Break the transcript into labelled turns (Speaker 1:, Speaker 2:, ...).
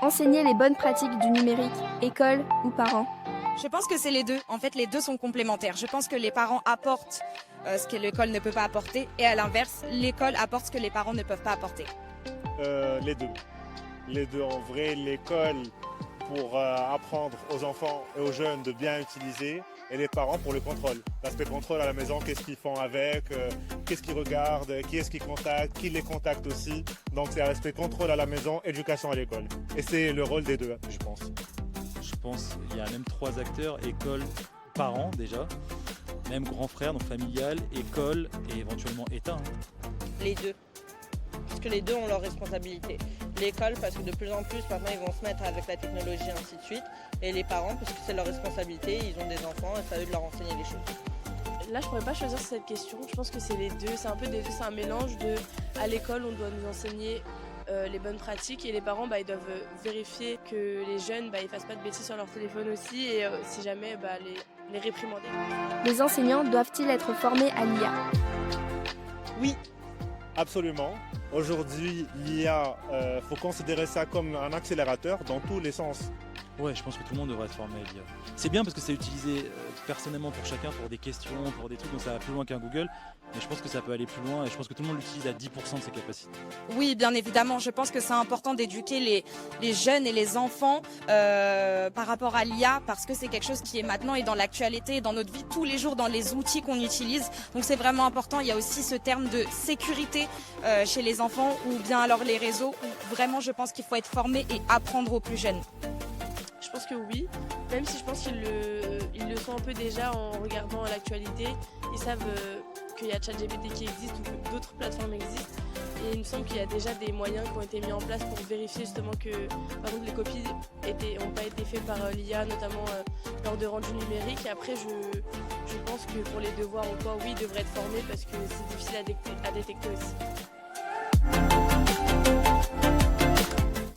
Speaker 1: Enseigner les bonnes pratiques du numérique, école ou parents?
Speaker 2: Je pense que c'est les deux. En fait, les deux sont complémentaires. Je pense que les parents apportent ce que l'école ne peut pas apporter et à l'inverse, l'école apporte ce que les parents ne peuvent pas apporter.
Speaker 3: Les deux. Les deux en vrai. L'école pour apprendre aux enfants et aux jeunes de bien utiliser et les parents pour le contrôle. L'aspect contrôle à la maison, qu'est-ce qu'ils font avec, qu'est-ce qu'ils regardent, qui est-ce qu'ils contactent, qui les contacte aussi. Donc c'est l'aspect contrôle à la maison, éducation à l'école. Et c'est le rôle des deux, je pense.
Speaker 4: Je pense qu'il y a même 3 acteurs, école, parents déjà, même grand frère, donc familial, école et éventuellement État.
Speaker 5: Les deux. Parce que les deux ont leurs responsabilités. L'école, parce que de plus en plus, maintenant, ils vont se mettre avec la technologie et ainsi de suite. Et les parents, parce que c'est leur responsabilité, ils ont des enfants et c'est à eux de leur enseigner les choses.
Speaker 6: Là, je pourrais pas choisir cette question. Je pense que c'est les deux. C'est un peu des deux. C'est un mélange de. À l'école, on doit nous enseigner les bonnes pratiques et les parents, ils doivent vérifier que les jeunes, ils fassent pas de bêtises sur leur téléphone aussi et si jamais, les réprimander.
Speaker 1: Les enseignants doivent-ils être formés à l'IA?
Speaker 5: Oui.
Speaker 3: Absolument. Aujourd'hui, l'IA, faut considérer ça comme un accélérateur dans tous les sens.
Speaker 4: Ouais, je pense que tout le monde devrait être formé à l'IA. C'est bien parce que c'est utilisé personnellement pour chacun, pour des questions, pour des trucs, donc ça va plus loin qu'un Google. Mais je pense que ça peut aller plus loin et je pense que tout le monde l'utilise à 10% de ses capacités.
Speaker 2: Oui, bien évidemment. Je pense que c'est important d'éduquer les jeunes et les enfants par rapport à l'IA parce que c'est quelque chose qui est maintenant et dans l'actualité et dans notre vie tous les jours, dans les outils qu'on utilise. Donc c'est vraiment important. Il y a aussi ce terme de sécurité chez les enfants ou bien alors les réseaux où vraiment je pense qu'il faut être formé et apprendre aux plus jeunes.
Speaker 6: Je pense que oui, même si je pense qu'ils le sont un peu déjà en regardant l'actualité. Ils savent qu'il y a ChatGPT qui existe ou que d'autres plateformes existent. Et il me semble qu'il y a déjà des moyens qui ont été mis en place pour vérifier justement que par exemple, les copies n'ont pas été faites par l'IA, notamment lors de rendu numérique. Et après, je pense que pour les devoirs ou quoi, oui, ils devraient être formés parce que c'est difficile à détecter aussi.